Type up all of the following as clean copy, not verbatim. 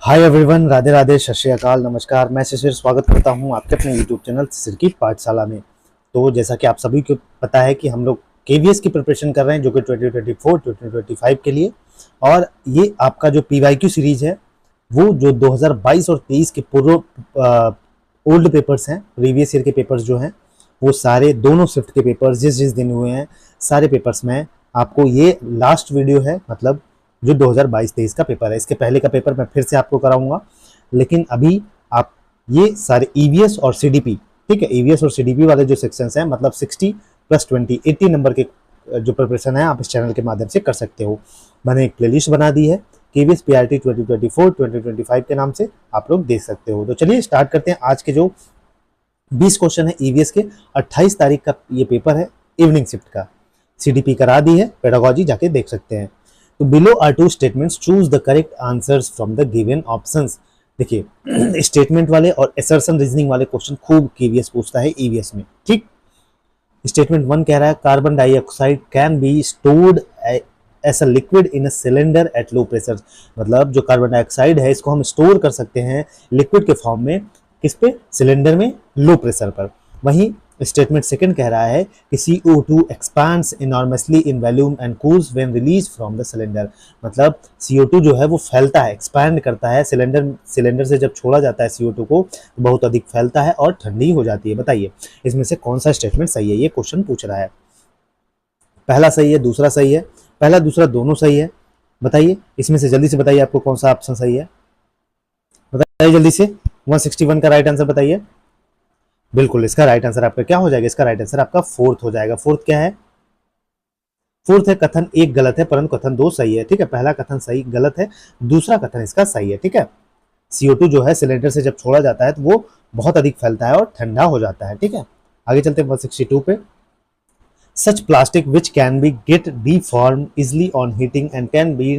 Hi everyone, Radhe Radhe, सत श्री अकाल, नमस्कार। मैं शिशिर स्वागत करता हूं आपके अपने यूट्यूब चैनल शिशिर की पाठशाला में। तो जैसा कि आप सभी को पता है कि हम लोग केवीएस की प्रिपरेशन कर रहे हैं, जो कि 2024 2025 के लिए। और ये आपका जो पीवाईक्यू सीरीज है, वो जो 2022 और 23 के पूर्व ओल्ड पेपर्स हैं, प्रीवियस ईयर के पेपर्स जो हैं, वो सारे दोनों शिफ्ट के पेपर्स जिस जिस दिन हुए हैं, सारे पेपर्स में आपको ये लास्ट वीडियो है। मतलब जो 2022-23 का पेपर है, इसके पहले का पेपर मैं फिर से आपको कराऊंगा। लेकिन अभी आप ये सारे ईवीएस और सीडीपी, ठीक है, ईवीएस और सीडीपी वाले जो सेक्शंस हैं, मतलब 60 + 20 80 नंबर के जो प्रिपरेशन है, आप इस चैनल के माध्यम से कर सकते हो। मैंने एक प्लेलिस्ट बना दी है, केवीएस पीआरटी 2024 2025 के नाम से, आप लोग देख सकते हो। तो चलिए स्टार्ट करते हैं। आज के जो 20 क्वेश्चन है ईवीएस के, 28 तारीख का ये पेपर है, इवनिंग शिफ्ट का। सीडीपी करा दी है, पेडागोजी जाके देख सकते हैं। तो below are two statements, choose the correct answers from the given options. देखिए स्टेटमेंट वाले और असर्शन रीजनिंग वाले क्वेश्चन खूब केवीएस पूछता है ईवीएस में, ठीक। स्टेटमेंट 1 कह रहा है carbon dioxide can be stored as a liquid in a cylinder at low pressure. मतलब जो कार्बन डाइऑक्साइड है, इसको हम स्टोर कर सकते हैं लिक्विड के फॉर्म में, किस पे? सिलेंडर में, लो प्रेशर पर। वहीं स्टेटमेंट सेकंड कह रहा है कि CO2 expands enormously in volume and cools when release from the cylinder. मतलब CO2 जो है वो फैलता है, एक्सपैंड करता है, सिलेंडर से जब छोड़ा जाता है CO2 को, तो बहुत अधिक फैलता है और ठंडी हो जाती है। बताइए इसमें से कौन सा स्टेटमेंट सही है? ये क्वेश्चन पूछ रहा है। पहला सही है, दूसरा सही है, पहला दूसरा दोनों सही है। बताइए इसमें से जल्दी से बताइए आपको कौन सा ऑप्शन सही है, बताइए जल्दी से। 161 का राइट आंसर बताइए। बिल्कुल, इसका राइट आंसर आपका क्या हो जाएगा? इसका राइट आंसर आपका फोर्थ हो जाएगा। फोर्थ क्या है? फोर्थ है कथन 1 गलत है परंतु कथन 2 सही है, ठीक है। पहला कथन सही गलत है, दूसरा कथन इसका सही है, ठीक है। CO2 जो है सिलेंडर से जब छोड़ा जाता है तो वो बहुत अधिक फैलता है और ठंडा हो जाता है, ठीक है। आगे चलते हैं 162 पे। Such plastic which can be get deform easily on heating and can be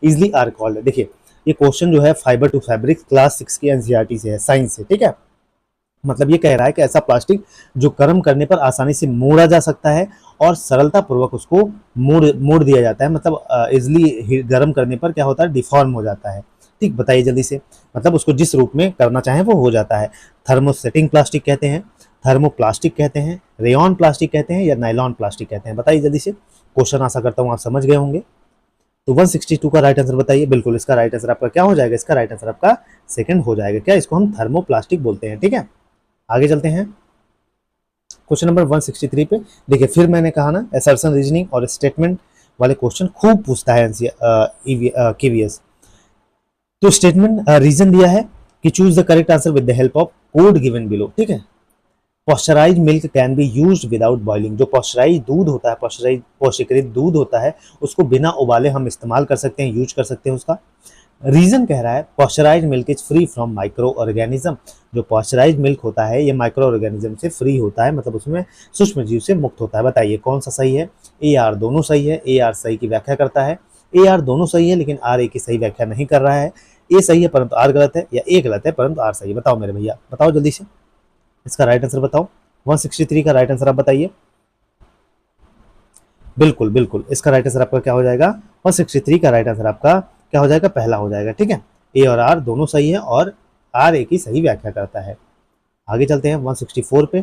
easily are called. देखिए ये क्वेश्चन जो है फाइबर टू फैब्रिक क्लास 6 की एनसीईआरटी से है, साइंस से, ठीक है। मतलब ये कह रहा है कि ऐसा प्लास्टिक जो गर्म करने पर आसानी से मोड़ा जा सकता है और सरलता पूर्वक उसको मोड़ दिया जाता है। मतलब इजिली गर्म करने पर क्या होता है? डिफॉर्म हो जाता है, ठीक। बताइए जल्दी से। मतलब उसको जिस रूप में करना चाहें वो हो जाता है। थर्मोसेटिंग प्लास्टिक कहते हैं, थर्मोप्लास्टिक कहते हैं, रेयॉन प्लास्टिक कहते हैं, या नाइलॉन प्लास्टिक कहते हैं? बताइए जल्दी से। क्वेश्चन आशा करता हूँ आप समझ गए होंगे। तो 162 का राइट आंसर बताइए। बिल्कुल, इसका राइट आंसर आपका क्या हो जाएगा? इसका राइट आंसर आपका सेकंड हो जाएगा। क्या? इसको हम थर्मोप्लास्टिक बोलते हैं, ठीक है। आगे चलते हैं क्वेश्चन नंबर 163 पे। देखिए फिर मैंने कहा ना, असर्शन रीजनिंग और स्टेटमेंट वाले क्वेश्चन खूब पूछता है केवीएस। तो स्टेटमेंट रीजन दिया है कि choose the correct answer with the help of code given below, ठीक है। Pasteurised milk can be used without boiling. जो पॉस्चराइज्ड दूध होता है, पॉस्चरीकृत दूध होता है, उसको बिना उबाले हम इस्तेमाल कर सकते हैं, यूज कर सकते हैं उसका। रीजन कह रहा है pasteurised milk is free from microorganism. जो पॉस्चराइज्ड मिल्क होता है ये माइक्रो ऑर्गेनिज्म से फ्री होता है, मतलब उसमें सूक्ष्म जीव से मुक्त होता है। बताइए कौन सा सही है? ए आर दोनों सही है। ए आर सही की व्याख्या करता है, ए आर दोनों सही है लेकिन आर ए की सही व्याख्या नहीं कर रहा है। ए सही है परंतु आर गलत है, या ए गलत है परंतु आर सही है? बताओ मेरे भैया, बताओ जल्दी से, इसका राइट आंसर बताओ। 163 का राइट आंसर आप बताइए। बिल्कुल बिल्कुल, इसका राइट आंसर आपका क्या हो जाएगा? 163 का राइट आंसर आपका क्या हो जाएगा? पहला हो जाएगा, ठीक है। ए और आर दोनों सही है और आर ए की सही व्याख्या करता है। आगे चलते हैं 164 पे।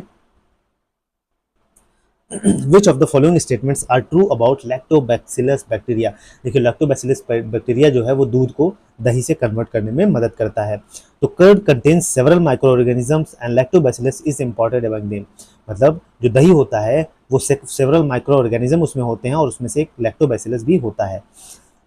Which of the following statements are true about lactobacillus bacteria? देखिए lactobacillus बैक्टीरिया जो है वो दूध को दही से कन्वर्ट करने में मदद करता है। तो curd contains several microorganisms and lactobacillus is important among them। मतलब जो दही होता है वो सेवरल माइक्रो ऑर्गेनिज्म उसमें होते हैं और उसमें से एक लैक्टोबैसिलस भी होता है।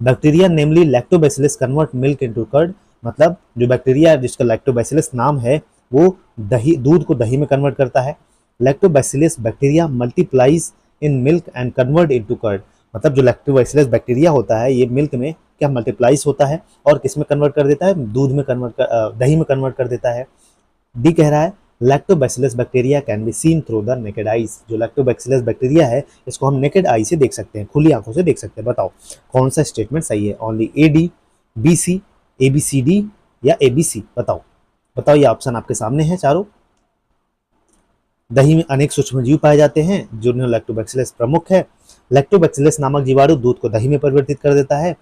Bacteria namely lactobacillus convert milk into curd. मतलब जो बैक्टीरिया जिसका लैक्टोबैसिलस नाम है वो दही, दूध को दही में कन्वर्ट करता है। Lactobacillus bacteria multiplies in milk and convert into curd. मतलब जो लैक्टोबैसिलस बैक्टीरिया होता है ये मिल्क में क्या मल्टीप्लाइज होता है और किस में कन्वर्ट कर देता है? दूध में दही में कन्वर्ट कर देता है। डी कह रहा है lactobacillus bacteria can be seen through the naked eyes. जो लैक्टोबैसिलस बैक्टीरिया है इसको हम नेकेड आई से देख सकते हैं, खुली आंखों से देख सकते हैं। बताओ कौन सा स्टेटमेंट सही है? Only A D, B C, A B C D, या ए बी सी? बताओ बताओ, ये ऑप्शन आपके सामने है चारों। दही में अनेक सूक्ष्मजीव पाए जाते हैं जिनमें लैक्टोबैसिलस प्रमुख है। लैक्टोबैसिलस नामक जीवाणु दूध को दही में परिवर्तित कर देता है।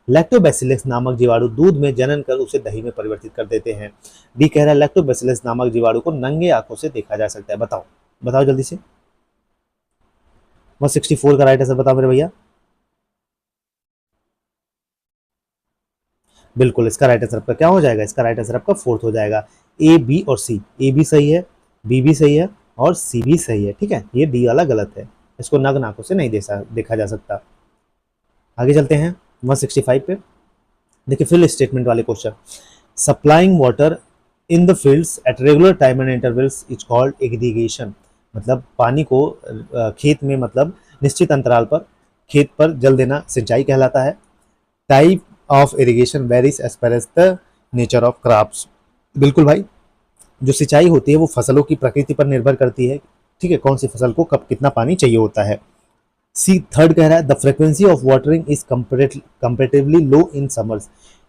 लैक्टोबैसिलस नामक जीवाणु दूध में जनन कर उसे दही में परिवर्तित कर देते हैं। डी कह रहा है लैक्टोबैसिलस नामक जीवाणु को नंगे आंखों से देखा जा सकता है। बताओ बताओ जल्दी से। 164 का राइट आंसर बताओ मेरे भैया। बिल्कुल, इसका राइट आंसर आपका क्या हो जाएगा? इसका राइट आंसर आपका फोर्थ हो जाएगा। ए, बी और सी। ए भी सही है, बी भी सही है और सी भी सही है। ठीक है, ये डी वाला गलत है, इसको नग्न आंखों से नहीं देखा जा सकता। आगे चलते हैं 165 पे। देखिए फिल स्टेटमेंट वाले question. Supplying water in the fields at regular time and intervals is called irrigation. मतलब पानी को खेत में मतलब निश्चित अंतराल पर खेत पर जल देना सिंचाई कहलाता है। Type of irrigation varies as per as the nature of crops. बिल्कुल भाई, जो सिंचाई होती है वो फसलों की प्रकृति पर निर्भर करती है। ठीक है, कौन सी फसल को कब कितना पानी चाहिए होता है। सी थर्ड कह रहा है the frequency of watering is comparatively low in summers.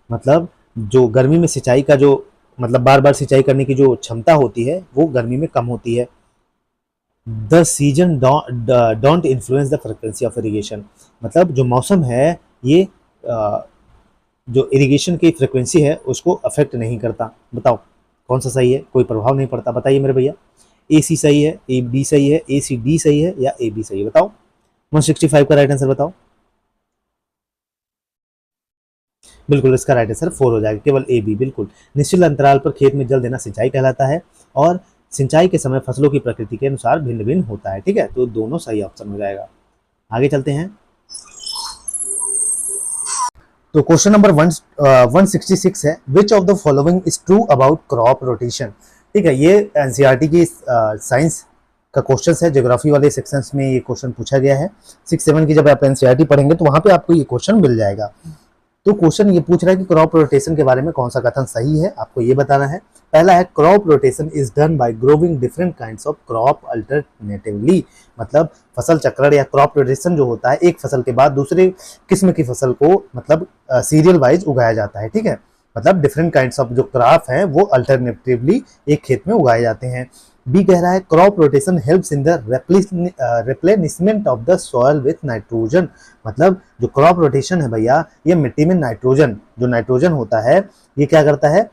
मतलब जो गर्मी में सिंचाई का जो मतलब बार बार सिंचाई करने की जो क्षमता होती है वो गर्मी में कम होती है। The season don't influence the frequency of irrigation. मतलब जो मौसम है ये जो इरिगेशन की फ्रिक्वेंसी है उसको अफेक्ट नहीं करता। बताओ कौन सा सही है? कोई प्रभाव नहीं पड़ता। बताइए मेरे भैया। ए सी सही है, ए बी सही है, ए सी डी सही है या ए बी सही है? बताओ। 165 का राइट आंसर बताओ। बिल्कुल, इसका राइट आंसर 4 हो जाएगा, केवल ए बी। बिल्कुल, निश्चित अंतराल पर खेत में जल देना सिंचाई कहलाता है और सिंचाई के समय फसलों की प्रकृति के अनुसार भिन्न भिन्न होता है। ठीक है, तो दोनों सही ऑप्शन हो जाएगा। आगे चलते हैं। तो क्वेश्चन नंबर 166 है विच of the following is true about crop rotation. ठीक है, ये एनसीईआरटी की साइंस का क्वेश्चन है। ज्योग्राफी वाले सेक्शंस में ये क्वेश्चन पूछा गया है। 6-7 की जब आप एनसीईआरटी पढ़ेंगे तो वहां पे आपको ये क्वेश्चन मिल जाएगा। तो क्वेश्चन ये पूछ रहा है कि क्रॉप रोटेशन के बारे में कौन सा कथन सही है, आपको ये बताना है। पहला है crop rotation is done bye growing different kinds of crop alternatively. मतलब फसल चक्रण या क्रॉप रोटेशन जो होता है एक फसल के बाद दूसरे किस्म की फसल को मतलब सीरियल वाइज उगाया जाता है। ठीक है, मतलब डिफरेंट काइंड्स ऑफ जो क्रॉप है वो अल्टरनेटिवली एक खेत में उगाए जाते हैं। बी कह रहा है crop rotation helps in the replenishment of the soil with nitrogen. मतलब जो क्रॉप रोटेशन है भैया ये मिट्टी में नाइट्रोजन जो नाइट्रोजन होता है ये क्या करता है,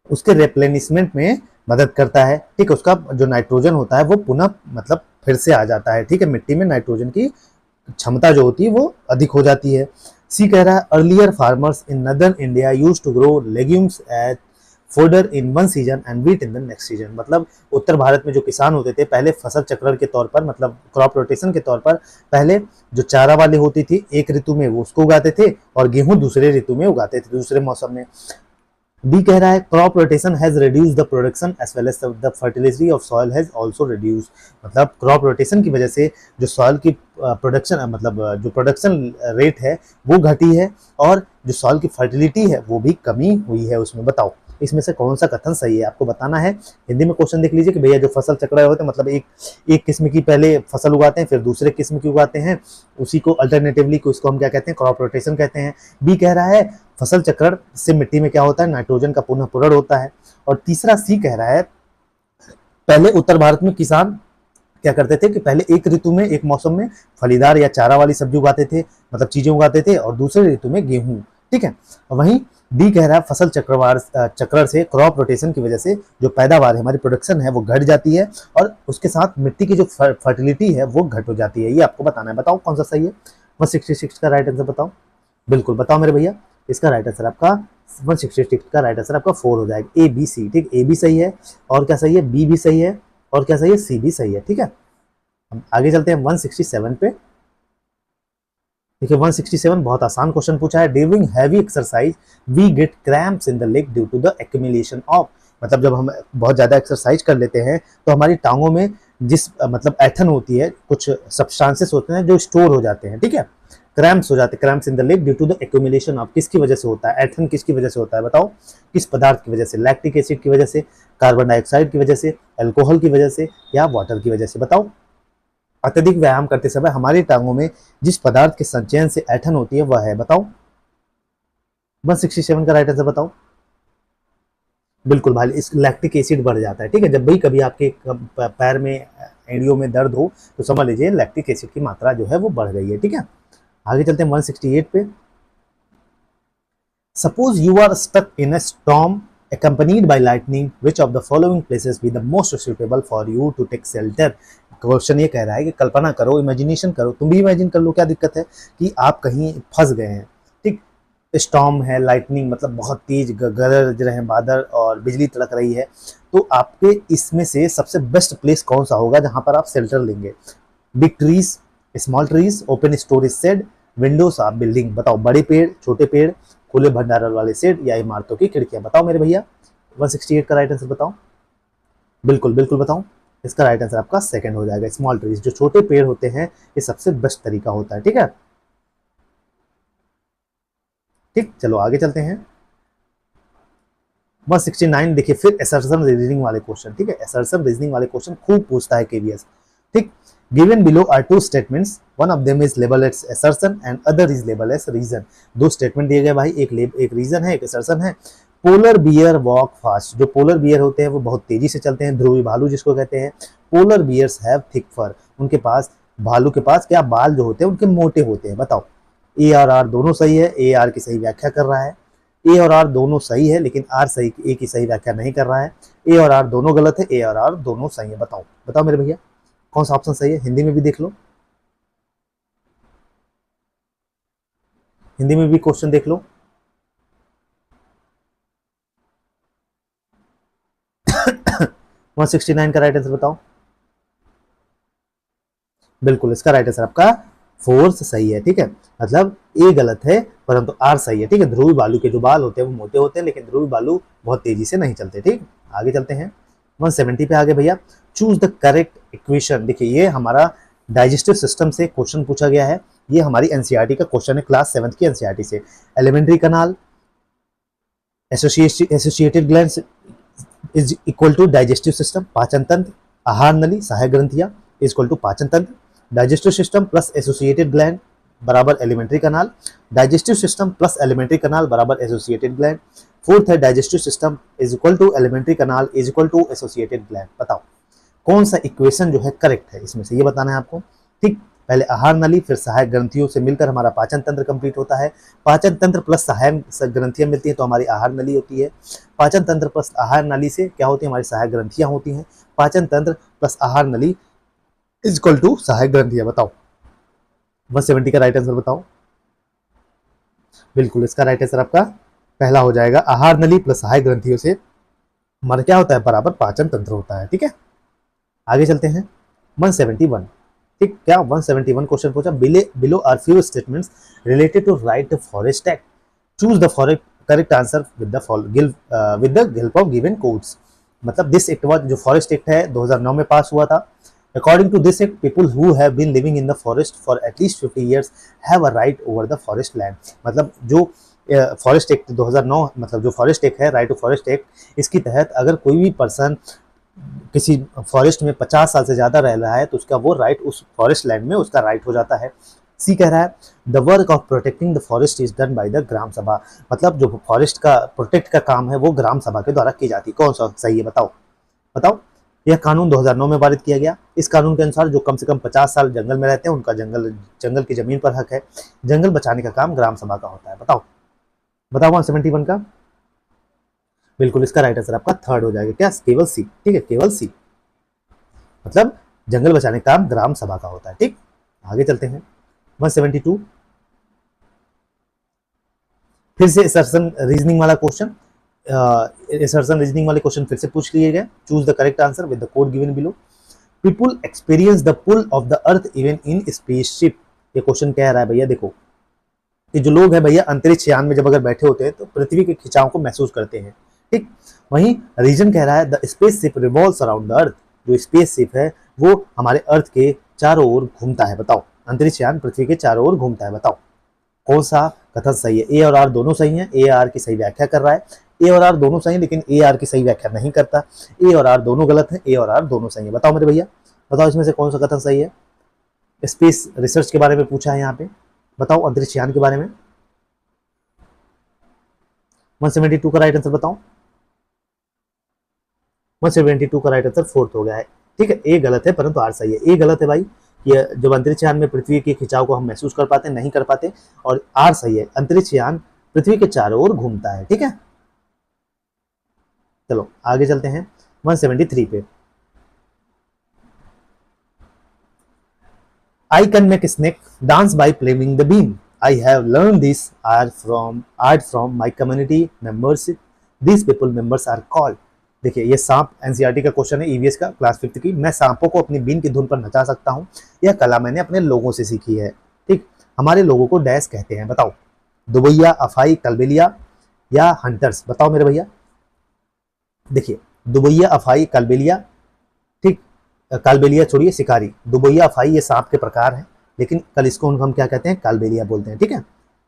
उसके रिप्लेनिशमेंट में मदद करता है। ठीक है, उसका जो नाइट्रोजन होता है वो पुनः मतलब फिर से आ जाता है। ठीक है, मिट्टी में नाइट्रोजन की क्षमता जो होती है वो अधिक हो जाती है। सी कह रहा है earlier farmers in northern India use to grow legumes at fodder in one season and wheat in the next season. मतलब उत्तर भारत में जो किसान होते थे पहले फसल चक्रण के तौर पर मतलब क्रॉप रोटेशन के तौर पर पहले जो चारा वाले होती थी एक ऋतु में वो उसको उगाते थे और गेहूं दूसरे ऋतु में उगाते थे, दूसरे मौसम में। बी कह रहा है crop rotation has reduce the production as well as the fertility of soil has also reduce. मतलब क्रॉप रोटेशन की वजह से जो सॉइल की प्रोडक्शन मतलब जो प्रोडक्शन रेट है वो घटी है और जो सॉइल की फर्टिलिटी है वो भी कमी हुई है उसमें। बताओ इसमें से कौन सा कथन सही है, आपको बताना है। हिंदी में क्वेश्चन देख लीजिए कि भैया जो फसल चक्र होते हैं मतलब एक किस्म की पहले फसल उगाते हैं फिर दूसरे किस्म की उगाते हैं, उसी को अल्टरनेटिवली को इसको हम क्या कहते हैं, क्रॉप रोटेशन कहते हैं। बी कह रहा है फसल चक्रण से मिट्टी में क्या होता है, नाइट्रोजन का पुनः पूरण होता है। और तीसरा सी कह रहा है पहले उत्तर भारत में किसान क्या करते थे कि पहले एक ऋतु में एक मौसम में फलीदार या चारा वाली सब्जी उगाते थे मतलब चीजें उगाते थे और दूसरे ऋतु में गेहूं। ठीक है, वहीं डी कह रहा है फसल चक्रण से क्रॉप रोटेशन की वजह से जो पैदावार है हमारी प्रोडक्शन है वो घट जाती है और उसके साथ मिट्टी की जो फर्टिलिटी है वो घट हो जाती है। ये आपको बताना है, बताओ कौन सा सही है। 166 का राइट आंसर बताओ। बिल्कुल बताओ मेरे भैया, इसका राइट आंसर आपका 166 का राइट आंसर आपका 4 हो जाएगा। A B C. ठीक, ए भी सही है और क्या सही है, बी भी सही है और क्या सही है, सी भी सही है। ठीक है, हम आगे चलते हैं 167 पे। देखिए 167 बहुत आसान क्वेश्चन पूछा है। During heavy exercise we get cramps in the leg due to the accumulation of. मतलब जब हम बहुत ज्यादा एक्सरसाइज कर लेते हैं तो हमारी टांगों में जिस मतलब ऐठन होती है कुछ सब्सटेंसेस होते हैं जो स्टोर हो जाते हैं। ठीक है, क्रैम्प्स हो जाते हैं, cramps in the leg due to the accumulation of. किसकी वजह से होता है, ऐठन किसकी वजह से होता है बताओ, किस पदार्थ की वजह से, लैक्टिक एसिड की वजह से, कार्बन डाइऑक्साइड की वजह से, अल्कोहल की वजह से या वाटर की वजह से। बताओ अत्यधिक व्यायाम करते समय हमारी टांगों में जिस पदार्थ के संचयन से ऐठन होती है वह है, बताओ। 167 का राइट आंसर बताओ। बिल्कुल भाई, इस लैक्टिक एसिड बढ़ जाता है। ठीक है, जब भी कभी आपके पैर में एड़ियों में दर्द हो तो समझ लीजिए लैक्टिक एसिड की मात्रा जो है वो बढ़ गई है। ठीक है, आगे चलते हैं 168 पे। Suppose you are stuck in a storm accompanied by lightning, which of the following places be the most suitable for you to take shelter? Question ये कह रहा है कि कल्पना करो, इमेजिनेशन करो, तुम भी इमेजिन कर लो, क्या दिक्कत है कि आप कहीं फंस गए हैं, ठीक, स्टॉर्म है, लाइटनिंग मतलब बहुत तेज गरज रहे हैं बादल और बिजली तड़क रही है, तो आपके इसमें से सबसे बेस्ट प्लेस कौन सा होगा जहां पर आप शेल्टर लेंगे? Big trees, small trees, open storage shed, windows of building, बताओ, बड़े पेड़, छोटे पेड़, खुले भंडारण वाले शेड या इमारतों की खिड़कियां, बताओ मेरे भैया। 168 का राइट आंसर बताओ। बिल्कुल बिल्कुल बताओ। इसका राइट आंसर आपका सेकंड हो जाएगा, स्मॉल ट्रीज, जो छोटे पेड़ होते हैं, ये सबसे बेस्ट तरीका होता है, ठीक है। ठीक, चलो आगे चलते हैं। 169 देखिए, फिर असर्शन रीजनिंग वाले क्वेश्चन, ठीक है, असर्शन रीजनिंग वाले क्वेश्चन खूब पूछता है केवीएस, ठीक। Given below are two statements, one of them is label as assertion and other is label as reason. दो स्टेटमेंट दिए गए भाई, एक रीजन है, एक असर्शन है। पोलर बियर वॉक फास्ट, जो पोलर बियर होते हैं वो बहुत तेजी से चलते हैं, ध्रुवी भालू जिसको कहते हैं। Polar bears have thick fur, उनके पास, भालू के पास क्या बाल जो होते हैं उनके मोटे होते हैं, बताओ। ए और आर दोनों सही है, ए आर की सही व्याख्या कर रहा है, ए और आर दोनों सही है, लेकिन आर सही, ए की सही व्याख्या नहीं कर रहा है। ए और आर दोनों गलत है, ए और आर दोनों सही है, बताओ बताओ मेरे भैया कौन सा ऑप्शन सही है। हिंदी में भी देख लो, हिंदी में भी क्वेश्चन देख लो। वन 169 का राइट आंसर बताओ। बिल्कुल, इसका राइट आंसर आपका फोर्थ सही है, ठीक है, मतलब ए गलत है परंतु आर सही है, ठीक है। ध्रुवी बालू के जो बाल होते हैं वो मोटे होते हैं, लेकिन ध्रुवी बालू बहुत तेजी से नहीं चलते, ठीक। आगे चलते हैं, 170 पे आगे भैया। चूज द करेक्ट इक्वेशन, देखिए ये हमारा डाइजेस्टिव सिस्टम से क्वेश्चन पूछा गया है, ये हमारी एनसीईआरटी का क्वेश्चन है, क्लास 7 की एनसीईआरटी से। Elementary canal, associated glands is equal to digestive system, पाचन तंत्र, आहार नली, सहायक ग्रंथियां इज इक्वल टू पाचन तंत्र, digestive system plus associated gland बराबर alimentary canal, digestive system plus alimentary canal बराबर एसोसिएटेड ग्लैंड। फोर्थ है digestive system is equal to alimentary canal is equal to associated gland. बताओ कौन सा इक्वेशन जो है करेक्ट है इसमें से, ये बताना है आपको, ठीक। पहले आहार नली, फिर सहायक ग्रंथियों से मिलकर हमारा पाचन तंत्र कंप्लीट होता है, पाचन तंत्र प्लस सहायक ग्रंथियां मिलती है तो हमारी आहार नली होती है, पाचन तंत्र प्लस आहार नली से क्या होती है, हमारी सहायक ग्रंथियां होती हैं, पाचन तंत्र प्लस आहार नली इज इक्वल टू सहायक ग्रंथियां। बताओ 170 का राइट आंसर बताओ। बिल्कुल, इसका राइट आंसर आपका पहला हो जाएगा, आहार नली प्लस सहायक ग्रंथियों से हमारा क्या होता है, बराबर पाचन तंत्र होता है, ठीक है। आगे चलते हैं, 171, ठीक, क्या 171 क्वेश्चन पूछा, below are few statements related to right forest act, choose the correct answer with the help of given codes. मतलब दिस एक्ट वाज, जो फॉरेस्ट एक्ट है 2009 में पास हुआ था। According to this act, people who have been living in the forest for at least 50 years have a right over the forest land। मतलब जो forest act 2009, मतलब जो फॉरेस्ट एक्ट है, राइट टू फॉरेस्ट एक्ट, इसके तहत अगर कोई भी पर्सन किसी फॉरेस्ट में 50 साल से ज्यादा रह रहा है तो उसका वो राइट, उस फॉरेस्ट लैंड में उसका राइट हो जाता है। सी कह रहा है the work of protecting the forest is done by the Gram Sabha, मतलब जो फॉरेस्ट का प्रोटेक्ट का काम है वो ग्राम सभा के द्वारा की जाती है। कौन सा सही है बताओ बताओ। यह कानून 2009 में पारित किया गया। इस कानून के अनुसार जो कम से कम 50 साल जंगल में रहते हैं उनका जंगल की जमीन पर हक है। जंगल बचाने का काम ग्राम सभा का होता है। बताओ बताओ 171 का। बिल्कुल, इसका राइट आंसर आपका थर्ड हो जाएगा, क्या, केवल सी, ठीक है, केवल सी, मतलब जंगल बचाने का काम ग्राम सभा का होता है, ठीक। आगे चलते हैं, 172, फिर से असर्शन रीजनिंग वाला क्वेश्चन, असर्शन रीजनिंग वाले क्वेश्चन फिर से पूछ लिए गए। Choose the correct answer with the code given below. People experience the pull of the earth even in spaceship. ये क्वेश्चन कह रहा है भैया, देखो कि जो लोग हैं भैया अंतरिक्ष यान में जब अगर बैठे होते हैं तो पृथ्वी के खिंचाव को महसूस करते हैं, ठीक। वहीं रीजन कह रहा है the space ship revolves around the earth, जो स्पेस शिप है वो हमारे अर्थ के चारों ओर घूमता है। बताओ, अंतरिक्ष यान पृथ्वी के चारों ओर घूमता है, बताओ कौन सा कथन सही है। ए और आर दोनों सही है, ए आर की सही व्याख्या कर रहा है, ए और आर दोनों सही है लेकिन ए आर की सही व्याख्या नहीं करता, ए और आर दोनों गलत है, ए और आर दोनों सही है। बताओ मेरे भैया, बताओ इसमें से कौन सा कथन सही है। स्पेस रिसर्च के बारे में पूछा है यहाँ पे, बताओ अंतरिक्ष यान के बारे में। 172 का राइट आंसर बताओ। 172 का राइट आंसर फोर्थ हो गया है, ठीक है। ए गलत है परंतु आर सही है। ए गलत है भाई, ये जब अंतरिक्ष यान में पृथ्वी के खिंचाव को हम महसूस कर पाते नहीं कर पाते, और आर सही है, अंतरिक्ष यान पृथ्वी के चारों ओर घूमता है। ठीक है, चलो आगे चलते हैं 173 पे। I can make a snake dance by playing the beam. I have learned this art from my community members. These people members are called। देखिए ये सांप एनसीईआरटी का क्वेश्चन है, ईवीएस का क्लास 5th की। मैं सांपों को अपनी बीन की धुन पर नचा सकता हूँ। यह कला मैंने अपने लोगों से सीखी है। ठीक, हमारे लोगों को डैश कहते हैं, बताओ। दुबैया, अफाई, कलबेलिया या हंटर्स, बताओ मेरे भैया। देखिए दुबैया, अफाई, कलबेलिया, ठीक, कालबेलिया छोड़िए, शिकारी। दुबैया, अफाई ये सांप के प्रकार हैं, लेकिन कल इसको हम क्या कहते हैं, कालबेलिया बोलते हैं। ठीक है,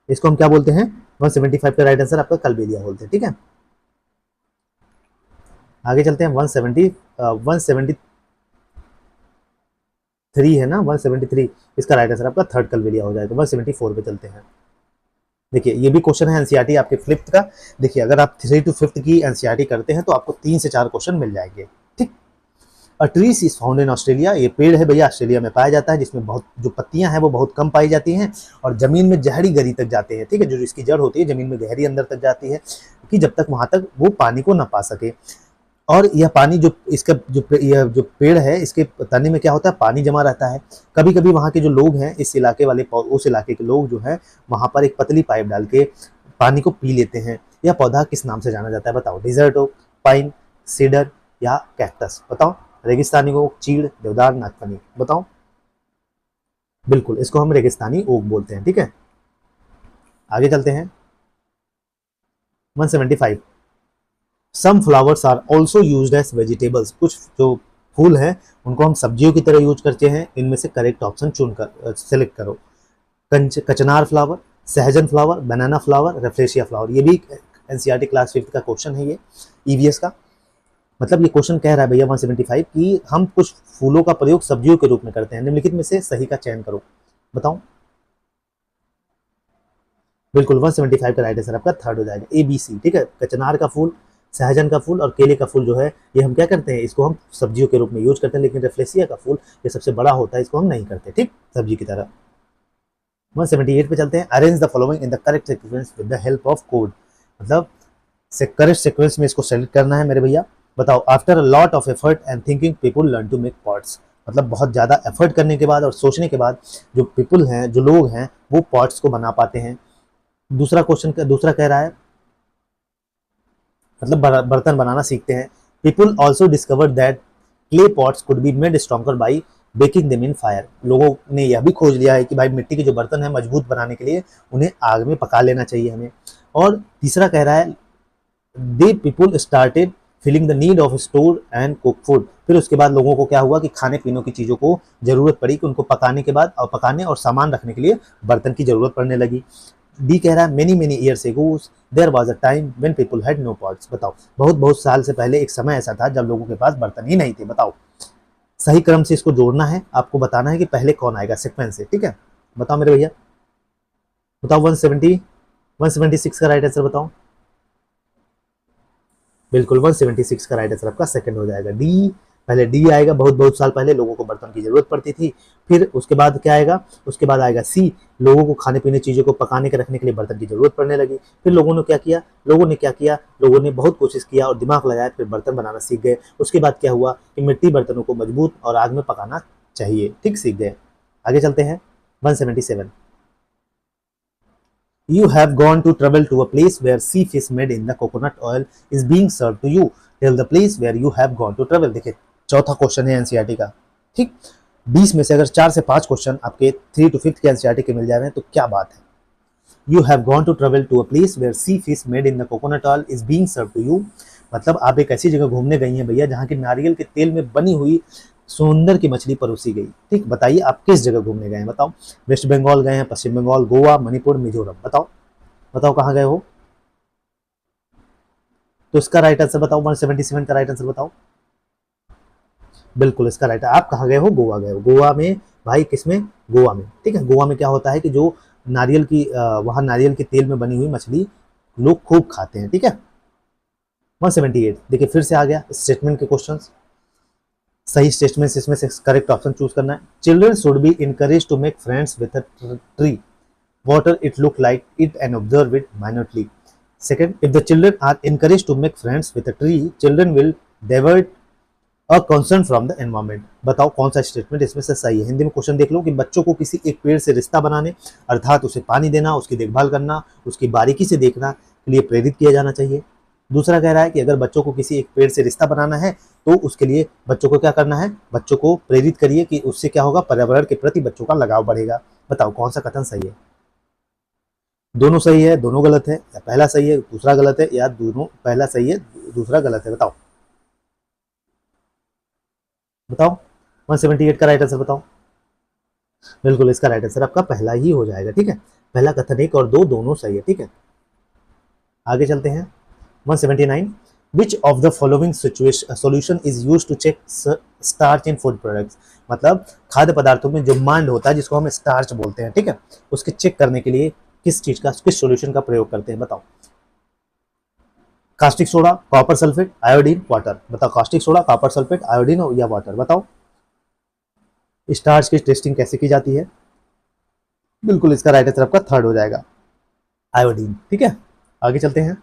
इसको हम क्या बोलते हैं, 175 का राइट आंसर आपका कालबेलिया बोलते हैं। ठीक है, आगे चलते हैं 173 है ना, 173 इसका राइट आंसर आपका थर्ड कालबेलिया हो जाएगा। 174 पे चलते हैं। देखिए ये भी क्वेश्चन है एनसीईआरटी आपके 5th का। देखिए अगर आप 3 to 5th की एनसीईआरटी करते हैं तो आपको 3 से 4 क्वेश्चन मिल जाएंगे। ठीक, a trees is found in Australia. ये पेड़ है भैया, ऑस्ट्रेलिया में पाया जाता है, जिसमें बहुत जो पत्तियां हैं वो बहुत कम पाई जाती हैं और जमीन में गहरी गहरी तक जाते हैं। ठीक है, जो इसकी जड़ होती है जमीन में गहरी अंदर तक जाती है कि जब तक वहां तक वो पानी को न पा सके। और यह पानी जो इसका यह जो पेड़ है, इसके तने में क्या होता है, पानी जमा रहता है। कभी कभी वहाँ के जो लोग हैं, इस इलाके वाले उस इलाके के लोग जो हैं, वहाँ पर एक पतली पाइप डाल के पानी को पी लेते हैं। यह पौधा किस नाम से जाना जाता है, बताओ। डिजर्ट ओक, पाइन, सीडर या कैक्टस, बताओ। रेगिस्तानी ओक, चीड़, देवदार, नागफनी, बताओ। बिल्कुल, इसको हम रेगिस्तानी ओक बोलते हैं। ठीक है, आगे चलते हैं 175। Some flowers are also used as vegetables. कुछ जो फूल हैं उनको हम सब्जियों की तरह यूज करते हैं। इनमें से करेक्ट ऑप्शन चुनकर सेलेक्ट करो। कचनार फ्लावर, सहजन फ्लावर, बनाना फ्लावर, रेफ्लेशिया फ्लावर। ये भी एनसीईआरटी क्लास 5th का क्वेश्चन है, ये ईवीएस का। मतलब ये क्वेश्चन कह रहा है भैया 175 कि हम कुछ फूलों का प्रयोग सब्जियों के रूप में करते हैं। निम्नलिखित में से सही का चयन करो, बताओ। बिल्कुल 175 का राइट आंसर आपका थर्ड हो जाएगा, ABC। ठीक है, कचनार का फूल, सहजन का फूल और केले का फूल जो है ये हम क्या करते हैं, इसको हम सब्जियों के रूप में यूज करते हैं। लेकिन रेफ्लेशिया का फूल ये सबसे बड़ा होता है, इसको हम नहीं करते। ठीक, सब्जी की तरह। 178 पे चलते हैं। Arrange the following in the correct sequence with the help of code. मतलब करेक्ट सीक्वेंस में इसको सेलेक्ट करना है मेरे भैया। बताओ। After a lot of effort and thinking people learn to make pots. मतलब बहुत ज़्यादा एफर्ट करने के बाद और सोचने के बाद जो पीपल हैं, जो लोग हैं, वो पॉट्स को बना पाते हैं। दूसरा क्वेश्चन का दूसरा कह रहा है मतलब बर्तन बनाना सीखते हैं। People also discover that clay pots could be made stronger by baking them in fire. लोगों ने यह भी खोज लिया है कि भाई मिट्टी के जो बर्तन हैं मजबूत बनाने के लिए उन्हें आग में पका लेना चाहिए हमें। और तीसरा कह रहा है they people started feeling the need of store and cook food. फिर उसके बाद लोगों को क्या हुआ कि खाने पीने की चीज़ों को जरूरत पड़ी कि उनको पकाने के बाद और पकाने और सामान रखने के लिए बर्तन की जरूरत पड़ने लगी। डी कह रहा है many many years ago there was a time when people had no pots. बताओ, बहुत बहुत साल से पहले एक समय ऐसा था जब लोगों के पास बर्तन ही नहीं थे। बताओ, सही क्रम से इसको जोड़ना है, आपको बताना है कि पहले कौन आएगा सीक्वेंस से। ठीक है, बताओ मेरे भैया, बताओ। 176 का राइट आंसर बताओ। बिल्कुल 176 का राइट आंसर आपका सेकंड हो जाएगा, डी। पहले डी आएगा, बहुत बहुत साल पहले लोगों को बर्तन की जरूरत पड़ती थी। फिर उसके बाद क्या आएगा, उसके बाद आएगा सी, लोगों को खाने पीने चीज़ों को पकाने के रखने के लिए बर्तन की जरूरत पड़ने लगी। फिर लोगों ने क्या किया, लोगों ने बहुत कोशिश किया और दिमाग लगाया, फिर बर्तन बनाना सीख गए। उसके बाद क्या हुआ कि मिट्टी बर्तनों को मजबूत और आग में पकाना चाहिए। ठीक, सीख गए। आगे चलते हैं 177। You have gone to travel to a place where sea fish made in the coconut oil is being served to you. Tell the place where you have gone to travel. देखिए चौथा क्वेश्चन है NCERT का। ठीक, 20 में से अगर 4 से 5 question आपके 3 to 5th के एनसीईआरटी के मिल जा रहे हैं तो क्या बात है। You have gone to travel to a place where sea fish made in the coconut oil is being served to you। मतलब आप एक ऐसी जगह घूमने गई हैं भैया जहाँ की नारियल के तेल में बनी हुई सुंदर की मछली परोसी गई। ठीक, बताइए आप किस जगह घूमने गए हैं, बताओ। वेस्ट बंगाल गए हैं, पश्चिम बंगाल, गोवा, मणिपुर, मिजोरम, बताओ। बताओ कहाँ गए हो। तो इसका राइट आंसर बताओ, 177 का राइट आंसर बताओ। बिल्कुल इसका राइट, आप कहाँ गए हो, गोवा गए हो। गोवा में भाई, किसमें, गोवा में। ठीक है, गोवा में क्या होता है कि जो नारियल की वहाँ नारियल के तेल में बनी हुई मछली लोग खूब खाते हैं। ठीक है, 178। देखिए फिर से आ गया स्टेटमेंट के क्वेश्चन। सही स्टेटमेंट इसमें से करेक्ट ऑप्शन चूज करना है। Children should be encourage to make friends with a tree. water it look like it and observe it minutely. Second, if the children are encouraged to make friends with a tree, children will divert a concern from the environment. बताओ कौन सा statement इसमें से सही है। हिंदी में question देख लो कि बच्चों को किसी एक पेड़ से रिश्ता बनाने अर्थात उसे पानी देना, उसकी देखभाल करना, उसकी बारीकी से देखना के लिए प्रेरित किया जाना चाहिए। दूसरा कह रहा है कि अगर बच्चों को किसी एक पेड़ से रिश्ता बनाना है तो उसके लिए बच्चों को क्या करना है, बच्चों को प्रेरित करिए कि उससे क्या होगा, पर्यावरण के प्रति बच्चों का लगाव बढ़ेगा। बताओ कौन सा कथन सही है। दोनों सही है, दोनों गलत है, या पहला सही है दूसरा गलत है, या दोनों पहला सही है दूसरा गलत है। बताओ बताओ 178 का राइट आंसर बताओ। बिल्कुल इसका राइट आंसर आपका पहला ही हो जाएगा। ठीक है, पहला कथन 1 और 2 दोनों सही है। ठीक है, आगे चलते हैं। 179 which of the following solution is used to check starch in food products. मतलब खाद्य पदार्थों में जो मांड होता है जिसको हम स्टार्च बोलते हैं, ठीक है, उसके चेक करने के लिए किस चीज का, किस सॉल्यूशन का प्रयोग करते हैं। बताओ caustic soda, copper sulphate, iodine, water. बताओ caustic soda, copper sulphate, iodine या वाटर। बताओ स्टार्च की टेस्टिंग कैसे की जाती है। बिल्कुल इसका राइट आंसर आपका थर्ड हो जाएगा, आयोडीन। ठीक है, आगे चलते हैं।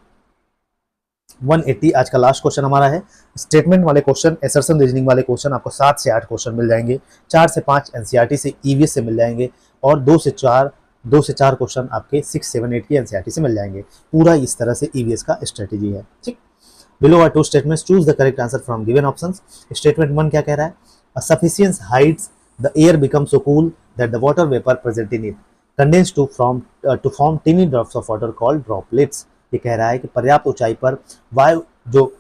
180 आज का लास्ट क्वेश्चन हमारा है। स्टेटमेंट वाले क्वेश्चन, एसर्शन रीजनिंग वाले क्वेश्चन आपको 7 से 8 क्वेश्चन मिल जाएंगे, 4 से 5 एनसीईआरटी से, ईवीएस से मिल जाएंगे, और 2 से 4 क्वेश्चन आपके 6, 7, 8 की एनसीईआरटी से मिल जाएंगे। पूरा इस तरह से ईवीएस का स्ट्रेटेजी है। ठीक, below are 2 statements, choose the correct answer from given options. Statement 1 क्या कह रहा है, a sufficient heights the air become so cool that the water vapour present in it condense to form tiny drops of water called droplets. ये कह रहा है कि पर्याप्त ऊंचाई पर वायु, जो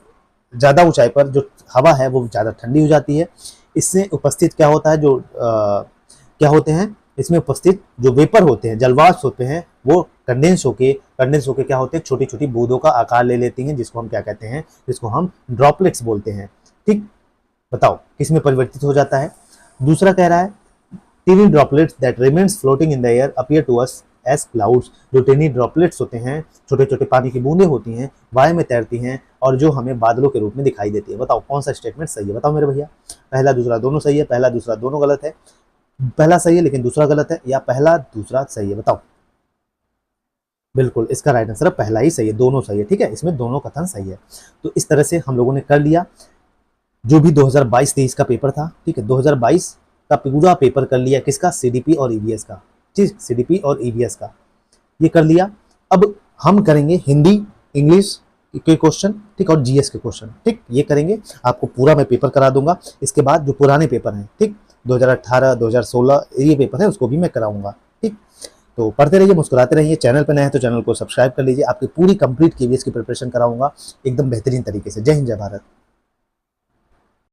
ज़्यादा ऊंचाई पर जो हवा है वो ज़्यादा ठंडी हो जाती है। इससे उपस्थित क्या होता है, जो क्या होते हैं इसमें उपस्थित जो वेपर होते हैं, जलवाष्प होते हैं, वो कंडेंस होके क्या होते हैं, छोटी छोटी बूंदों का आकार ले लेती हैं, जिसको हम क्या कहते हैं, जिसको हम ड्रॉपलेट्स बोलते हैं। ठीक, बताओ किसमें परिवर्तित हो जाता है। दूसरा कह रहा है tiny droplets that remains floating in the air appear to us as clouds. जो टीनी ड्रॉपलेट्स होते हैं, छोटे छोटे पानी की बूंदें होती हैं, वायु में तैरती हैं और जो हमें बादलों के रूप में दिखाई देती है। बताओ कौन सा स्टेटमेंट सही है। बताओ मेरे भैया, पहला दूसरा दोनों सही है, पहला दूसरा दोनों गलत है, पहला सही है लेकिन दूसरा गलत है, या पहला दूसरा सही है। बताओ बिल्कुल इसका राइट आंसर पहला ही सही है, दोनों सही है। ठीक है, इसमें दोनों कथन सही है। तो इस तरह से हम लोगों ने कर लिया जो भी 2022-23 का पेपर था। ठीक है, 2022 का पूरा पेपर कर लिया, किसका, सीडीपी और ईवीएस का। ठीक, सीडीपी और ईवीएस का ये कर लिया। अब हम करेंगे हिंदी, इंग्लिश के क्वेश्चन, ठीक, और जीएस के क्वेश्चन। ठीक, ये करेंगे, आपको पूरा मैं पेपर करा दूंगा। इसके बाद जो पुराने पेपर हैं, ठीक, 2018, 2016 ये पेपर है, उसको भी मैं कराऊंगा। ठीक, तो पढ़ते रहिए, मुस्कुराते रहिए। चैनल पर नए हैं तो चैनल को सब्सक्राइब कर लीजिए। आपकी पूरी कंप्लीट केवीएस की प्रिपरेशन कराऊंगा एकदम बेहतरीन तरीके से। जय हिंद, जय भारत।